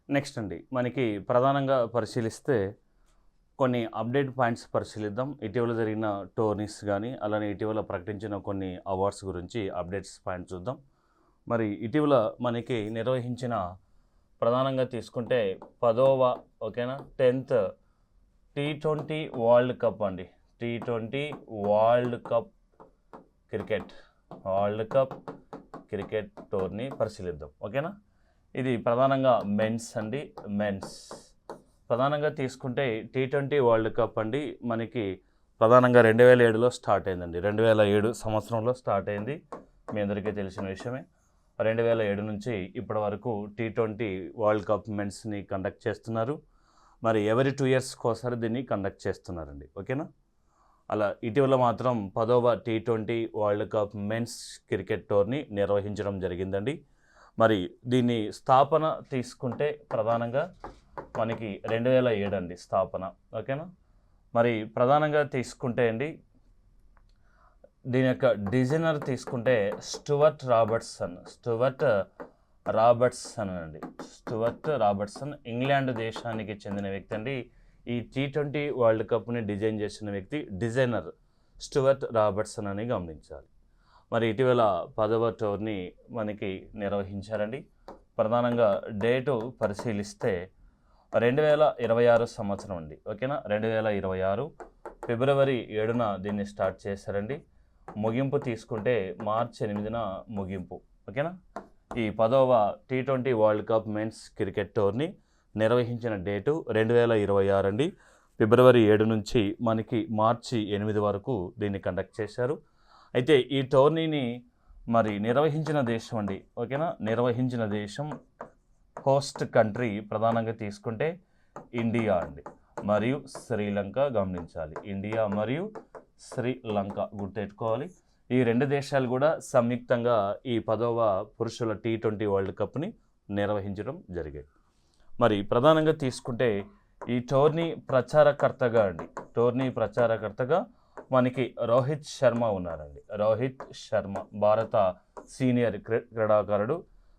Next అండి మనకి ప్రధానంగా పరిశీలిస్తే కొన్ని అప్డేట్ పాయింట్స్ పరిశీలిద్దాం. ఇటీవల జరిగిన టోర్నీస్ కానీ అలానే ఇటీవల ప్రకటించిన కొన్ని అవార్డ్స్ గురించి అప్డేట్స్ పాయింట్ చూద్దాం. మరి ఇటీవల మనకి నిర్వహించిన ప్రధానంగా తీసుకుంటే 10వ ఓకేనా 10th T20 వరల్డ్ కప్ అండి. T20 world cup cricket tourney పరిశీలిద్దాం. ఓకేనా, ఇది ప్రధానంగా మెన్స్ అండి. ప్రధానంగా తీసుకుంటే T20 వరల్డ్ కప్ అండి మనకి ప్రధానంగా 2007లో స్టార్ట్ అయిందండి. 2007 సంవత్సరంలో స్టార్ట్ అయింది, మీ అందరికీ తెలిసిన విషయమే. 2007 నుంచి ఇప్పటి వరకు T20 వరల్డ్ కప్ మెన్స్ని కండక్ట్ చేస్తున్నారు. మరి ఎవరి 2 yearsకి ఒకసారి దీన్ని కండక్ట్ చేస్తున్నారండి. ఓకేనా, అలా ఇటీవల మాత్రం 10వ T20 world cup men's cricket tourney నిర్వహించడం జరిగిందండి. మరి దీన్ని స్థాపన తీసుకుంటే ప్రధానంగా మనకి 2007 అండి స్థాపన. ఓకేనా, మరి ప్రధానంగా తీసుకుంటే అండి దీని యొక్క డిజైనర్ తీసుకుంటే స్టూవర్ట్ రాబర్ట్సన్ ఇంగ్లాండ్ దేశానికి చెందిన వ్యక్తి అండి. ఈ T20 వరల్డ్ కప్ని డిజైన్ చేసిన వ్యక్తి డిజైనర్ స్టూవర్ట్ రాబర్ట్సన్ అని గమనించాలి. మరి ఇటీవల 10వ టోర్నీ మనకి నిర్వహించారండి. ప్రధానంగా డేటు పరిశీలిస్తే 2026 సంవత్సరం అండి. ఓకేనా, 2026 ఫిబ్రవరి 7న దీన్ని స్టార్ట్ చేశారండి. ముగింపు తీసుకుంటే మార్చి 8న ముగింపు. ఓకేనా, ఈ 10వ T20 world cup men's cricket tourney నిర్వహించిన డేటు 2026 అండి. ఫిబ్రవరి 7 నుంచి మనకి మార్చి 8 వరకు దీన్ని కండక్ట్ చేశారు. అయితే ఈ టోర్నీని మరి నిర్వహించిన దేశం అండి. ఓకేనా, నిర్వహించిన దేశం హోస్ట్ కంట్రీ ప్రధానంగా తీసుకుంటే ఇండియా అండి మరియు శ్రీలంక. గమనించాలి, ఇండియా మరియు శ్రీలంక గుర్తెట్టుకోవాలి. ఈ 2 దేశాలు కూడా సంయుక్తంగా ఈ 10వ పురుషుల T20 వరల్డ్ కప్ని నిర్వహించడం జరిగాయి. మరి ప్రధానంగా తీసుకుంటే ఈ టోర్నీ ప్రచారకర్తగా మనకి రోహిత్ శర్మ ఉన్నారండి. భారత సీనియర్ క్రీడాకారుడు,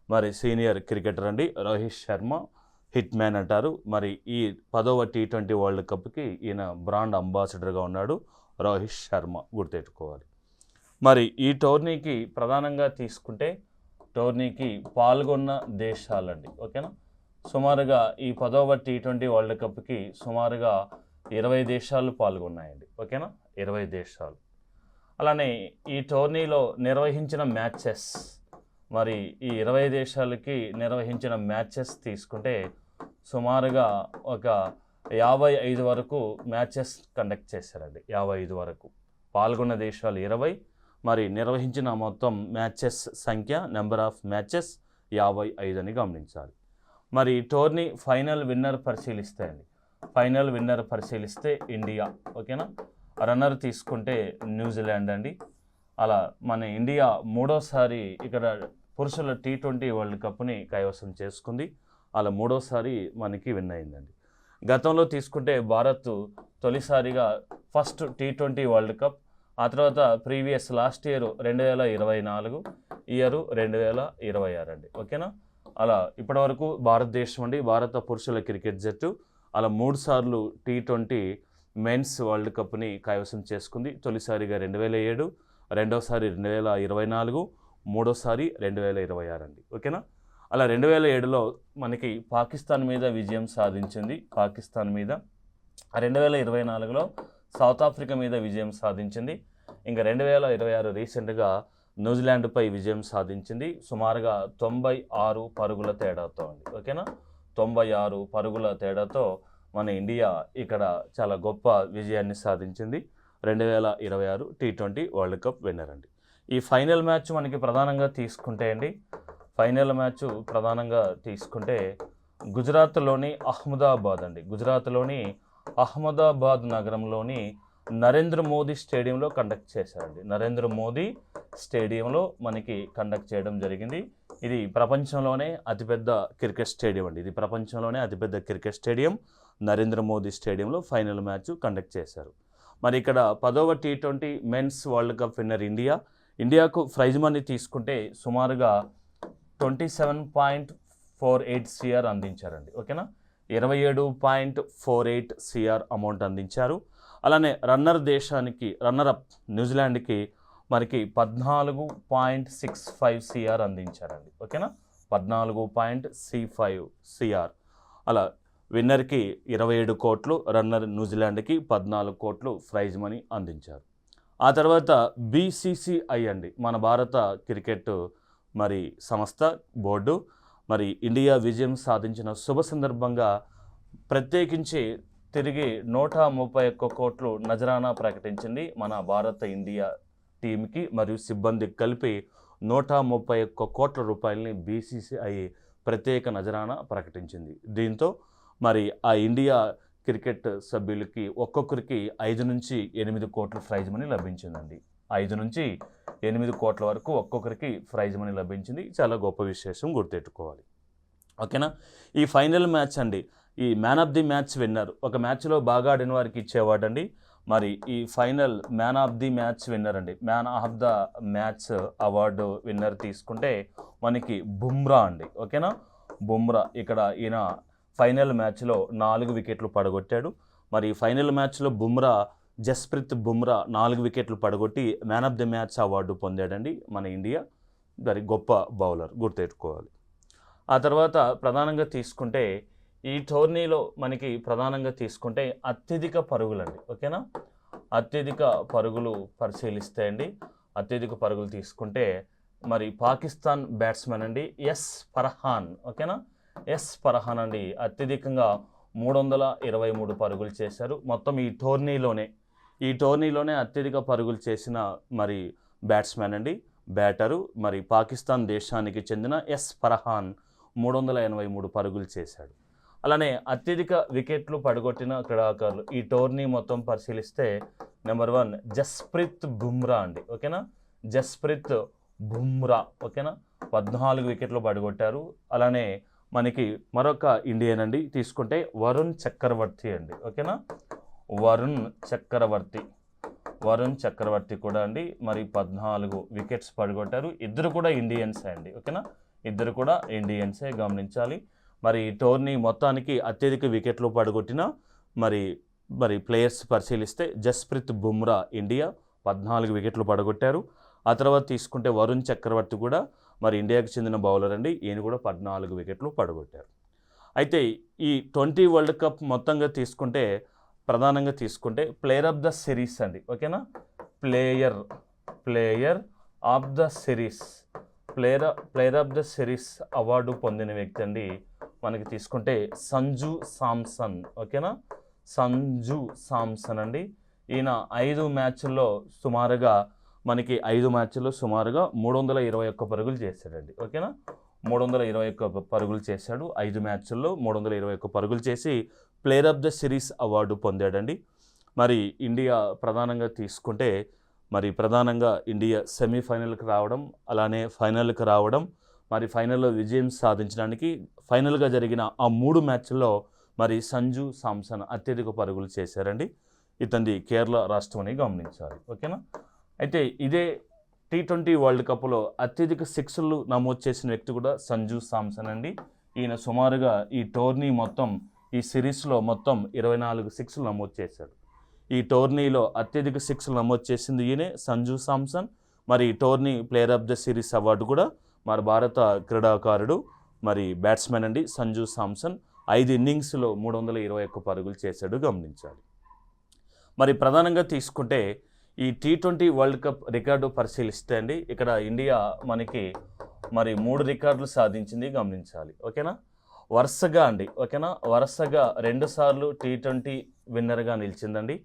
మరి సీనియర్ క్రికెటర్ అండి. రోహిత్ శర్మ హిట్ మ్యాన్ అంటారు. మరి ఈ 10వ T20 వరల్డ్ కప్కి ఈయన బ్రాండ్ అంబాసిడర్గా ఉన్నాడు. రోహిత్ శర్మ గుర్తెట్టుకోవాలి. మరి ఈ టోర్నీకి ప్రధానంగా తీసుకుంటే టోర్నీకి పాల్గొన్న దేశాలండి. ఓకేనా, సుమారుగా ఈ 10వ T20 వరల్డ్ కప్కి సుమారుగా 20 దేశాలు పాల్గొన్నాయండి. ఓకేనా, 20 దేశాలు. అలానే ఈ టోర్నీలో నిర్వహించిన మ్యాచెస్, మరి ఈ 20 దేశాలకి నిర్వహించిన మ్యాచెస్ తీసుకుంటే సుమారుగా ఒక 55 వరకు మ్యాచెస్ కండక్ట్ చేశారండి. 55 వరకు పాల్గొన్న దేశాలు 20, మరి నిర్వహించిన మొత్తం మ్యాచెస్ సంఖ్య నెంబర్ ఆఫ్ మ్యాచెస్ 55 అని గమనించాలి. మరి టోర్నీ ఫైనల్ విన్నర్ పరిశీలిస్తే ఇండియా. ఓకేనా, రన్నర్ తీసుకుంటే న్యూజిలాండ్ అండి. అలా మన ఇండియా 3వసారి ఇక్కడ పురుషుల T20 వరల్డ్ కప్ని కైవసం చేసుకుంది. అలా 3వసారి మనకి విన్ అయిందండి. గతంలో తీసుకుంటే భారత్ తొలిసారిగా ఫస్ట్ T20 వరల్డ్ కప్, ఆ తర్వాత ప్రీవియస్ లాస్ట్ ఇయర్ 2024, ఇయర్ 2026 అండి. ఓకేనా, అలా ఇప్పటివరకు భారతదేశం అండి భారత పురుషుల క్రికెట్ జట్టు అలా 3 సార్లు T20 మెన్స్ వరల్డ్ కప్ని కైవసం చేసుకుంది. తొలిసారిగా 2007, రెండోసారి 2024, మూడోసారి 2026 అండి. ఓకేనా, అలా 2007లో మనకి పాకిస్తాన్ మీద విజయం సాధించింది. 2024లో సౌత్ ఆఫ్రికా మీద విజయం సాధించింది. ఇంకా 2026 రీసెంట్గా న్యూజిలాండ్పై విజయం సాధించింది. సుమారుగా 96 పరుగుల తేడాతో అండి. ఓకేనా, 96 పరుగుల తేడాతో మన ఇండియా ఇక్కడ చాలా గొప్ప విజయాన్ని సాధించింది. 2026 T20 వరల్డ్ కప్ విన్నర్ అండి. ఈ ఫైనల్ మ్యాచ్ మనకి ప్రధానంగా తీసుకుంటే గుజరాత్లోని అహ్మదాబాద్ నగరంలోని నరేంద్ర మోదీ స్టేడియంలో కండక్ట్ చేశారండి. నరేంద్ర మోదీ స్టేడియంలో మనకి కండక్ట్ చేయడం జరిగింది. ఇది ప్రపంచంలోనే అతిపెద్ద క్రికెట్ స్టేడియం అండి. నరేంద్ర మోదీ స్టేడియంలో ఫైనల్ మ్యాచ్ కండక్ట్ చేశారు. మరి ఇక్కడ 10వ T20 men's world cup winner ఇండియాకు ప్రైజ్ మనీ తీసుకుంటే సుమారుగా 27 CR అందించారండి. ఓకేనా, 27.48 CR అమౌంట్ అందించారు. అలానే రన్నర్ అప్ న్యూజిలాండ్కి మనకి 14.65 CR అందించారండి. ఓకేనా, 14.65 CR. అలా విన్నర్కి 27 కోట్లు, రన్నర్ న్యూజిలాండ్కి 14 కోట్లు ప్రైజ్ మనీ అందించారు. ఆ తర్వాత BCCI అండి, మన భారత క్రికెట్ మరి సంస్థ బోర్డు మరి ఇండియా విజయం సాధించిన శుభ సందర్భంగా ప్రత్యేకించి తిరిగి 131 కోట్లు నజరానా ప్రకటించింది. మన భారత ఇండియా టీంకి మరియు సిబ్బందికి కలిపి 131 కోట్ల రూపాయలని BCCI ప్రత్యేక నజరానా ప్రకటించింది. దీంతో మరి ఆ ఇండియా క్రికెట్ సభ్యులకి ఒక్కొక్కరికి 5 నుంచి 8 కోట్ల ప్రైజ్ మనీ లభించిందండి. 5 నుంచి 8 కోట్ల వరకు ఒక్కొక్కరికి ప్రైజ్ మనీ లభించింది. చాలా గొప్ప విశేషం, గుర్తెట్టుకోవాలి. ఓకేనా, ఈ ఫైనల్ మ్యాచ్ అండి, ఈ man of the match winner, ఒక మ్యాచ్లో బాగా ఆడిన వారికి ఇచ్చేవాడండి. మరి ఈ final man of the match winner అండి, man of the match award winner తీసుకుంటే మనకి బుమ్రా అండి. ఓకేనా, బుమ్రా ఇక్కడ ఈయన ఫైనల్ మ్యాచ్లో 4 వికెట్లు పడగొట్టాడు. మరి ఫైనల్ మ్యాచ్లో జస్ప్రీత్ బుమ్రా 4 వికెట్లు పడగొట్టి man of the match award పొందాడండి మన ఇండియా. మరి గొప్ప బౌలర్, గుర్తెట్టుకోవాలి. ఆ తర్వాత ప్రధానంగా తీసుకుంటే ఈ టోర్నీలో మనకి ప్రధానంగా తీసుకుంటే అత్యధిక పరుగులండి. ఓకేనా, అత్యధిక పరుగులు పరిశీలిస్తే అండి, అత్యధిక పరుగులు తీసుకుంటే మరి పాకిస్తాన్ బ్యాట్స్మెన్ అండి ఫర్హాన్. ఓకేనా, ఫర్హాన్ అండి అత్యధికంగా 323 పరుగులు చేశారు. మొత్తం ఈ టోర్నీలోనే అత్యధిక పరుగులు చేసిన మరి బ్యాట్స్మెన్ అండి, బ్యాటరు. మరి పాకిస్తాన్ దేశానికి చెందిన ఫర్హాన్ 383 పరుగులు చేశాడు. అలానే అత్యధిక వికెట్లు పడగొట్టిన క్రీడాకారులు ఈ టోర్నీ మొత్తం పరిశీలిస్తే నెంబర్ 1 జస్ప్రీత్ బుమ్రా అండి. ఓకేనా, జస్ప్రీత్ బుమ్రా. ఓకేనా, 14 వికెట్లు పడగొట్టారు. అలానే మనకి మరొక ఇండియన్ అండి తీసుకుంటే వరుణ్ చక్రవర్తి అండి. ఓకేనా, వరుణ్ చక్రవర్తి కూడా అండి మరి 14 వికెట్స్ పడగొట్టారు. ఇద్దరు కూడా ఇండియన్సే అండి. ఓకేనా, ఇద్దరు కూడా ఇండియన్సే, గమనించాలి. మరి టోర్నీ మొత్తానికి అత్యధిక వికెట్లు పడగొట్టిన మరి ప్లేయర్స్ పరిశీలిస్తే జస్ప్రీత్ బుమ్రా ఇండియా 14 వికెట్లు పడగొట్టారు. ఆ తర్వాత తీసుకుంటే వరుణ్ చక్రవర్తి కూడా మరి ఇండియాకి చెందిన బౌలర్ అండి, ఈయన కూడా 14 వికెట్లు పడగొట్టారు. అయితే ఈ 20 వరల్డ్ కప్ మొత్తంగా తీసుకుంటే ప్రధానంగా తీసుకుంటే ప్లేయర్ ఆఫ్ ద సిరీస్ అండి. ఓకేనా, player of the series player of the series award పొందిన వ్యక్తి అండి మనకి తీసుకుంటే సంజు శాంసన్. ఓకేనా, సంజు శాంసన్ అండి. ఈయన 5 మ్యాచ్ల్లో సుమారుగా 321 పరుగులు చేశాడండి. ఓకేనా, 321 పరుగులు చేశాడు. 5 మ్యాచ్ల్లో 321 పరుగులు చేసి player of the series award పొందాడండి. మరి ఇండియా ప్రధానంగా తీసుకుంటే ఇండియా సెమీఫైనల్కి రావడం, అలానే ఫైనల్కి రావడం, మరి ఫైనల్లో విజయం సాధించడానికి ఫైనల్గా జరిగిన ఆ 3 మ్యాచ్ల్లో మరి సంజు శాంసన్ అత్యధిక పరుగులు చేశారండి. ఇతనిది కేరళ రాష్ట్రం అని గమనించాలి. ఓకేనా, అయితే ఇదే T20 వరల్డ్ కప్లో అత్యధిక 6లు నమోదు చేసిన వ్యక్తి కూడా సంజు శాంసన్ అండి. ఈయన సుమారుగా ఈ టోర్నీ మొత్తం ఈ సిరీస్లో మొత్తం 24 6లు నమోదు చేశాడు. ఈ టోర్నీలో అత్యధిక 6లు నమోదు చేసింది ఈయనే, సంజు శాంసన్. మరి tourney player of the series award కూడా మరి భారత క్రీడాకారుడు మరి బ్యాట్స్మెన్ అండి సంజు శాంసన్ 5 ఇన్నింగ్స్లో 321 పరుగులు చేశాడు, గమనించాలి. మరి ప్రధానంగా తీసుకుంటే ఈ T20 వరల్డ్ కప్ రికార్డు పరిశీలిస్తే అండి ఇక్కడ ఇండియా మనకి మరి 3 రికార్డులు సాధించింది, గమనించాలి. ఓకేనా, వరుసగా 2 సార్లు T20 విన్నర్గా నిలిచిందండి.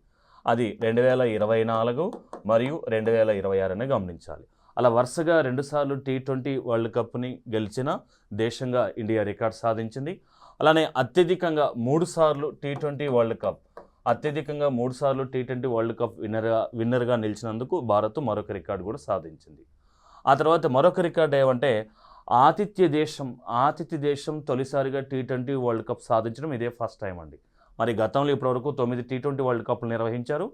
అది 2024 మరియు 2026 అని గమనించాలి. అలా వరుసగా 2 సార్లు T20 వరల్డ్ కప్ని గెలిచిన దేశంగా ఇండియా రికార్డు సాధించింది. అలానే అత్యధికంగా 3 సార్లు T20 వరల్డ్ కప్ విన్నర్గా నిలిచినందుకు భారత్ మరొక రికార్డు కూడా సాధించింది. ఆ తర్వాత మరొక రికార్డు ఏమంటే ఆతిథ్య దేశం తొలిసారిగా T20 వరల్డ్ కప్ సాధించడం ఇదే ఫస్ట్ టైం అండి. మరి గతంలో ఇప్పటివరకు 9 T20 వరల్డ్ కప్లు నిర్వహించారు.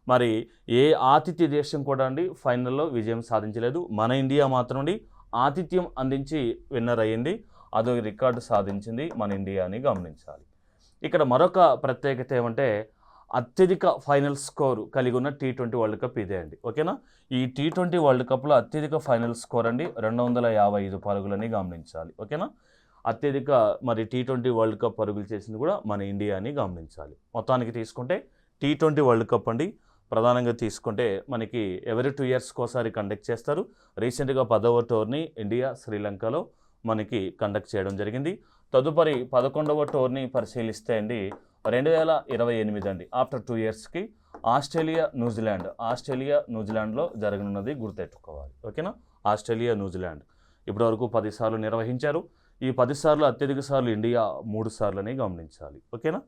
మరి ఏ ఆతిథ్య దేశం కూడా అండి ఫైనల్లో విజయం సాధించలేదు. మన ఇండియా మాత్రం ఆతిథ్యం అందించి విన్నర్ అయ్యింది. అదో రికార్డు సాధించింది మన ఇండియా అని గమనించాలి. ఇక్కడ మరొక ప్రత్యేకత ఏమంటే అత్యధిక ఫైనల్ స్కోర్ కలిగి ఉన్న T20 వరల్డ్ కప్ ఇదే అండి. ఓకేనా? ఈ T20 వరల్డ్ కప్లో అత్యధిక ఫైనల్ స్కోర్ అండి 255 పరుగులని గమనించాలి. ఓకేనా? అత్యధిక మరి T20 వరల్డ్ కప్ పరుగులు చేసింది కూడా మన ఇండియా అని గమనించాలి. మొత్తానికి తీసుకుంటే T20 వరల్డ్ కప్ అండి ప్రధానంగా తీసుకుంటే మనకి ఎవరీ 2 ఇయర్స్కి ఒకసారి కండక్ట్ చేస్తారు. రీసెంట్గా 10వ టోర్నీ ఇండియా శ్రీలంకలో మనకి కండక్ట్ చేయడం జరిగింది. తదుపరి 11వ టోర్నీ పరిశీలిస్తే అండి 2028 అండి ఆఫ్టర్ 2 ఇయర్స్కి ఆస్ట్రేలియా న్యూజిలాండ్లో జరగనున్నది గుర్తెట్టుకోవాలి. ఓకేనా? ఆస్ట్రేలియా న్యూజిలాండ్ ఇప్పటివరకు 10 సార్లు నిర్వహించారు. ఈ 10 సార్లు అత్యధిక సార్లు ఇండియా 3 సార్లని గమనించాలి. ఓకేనా?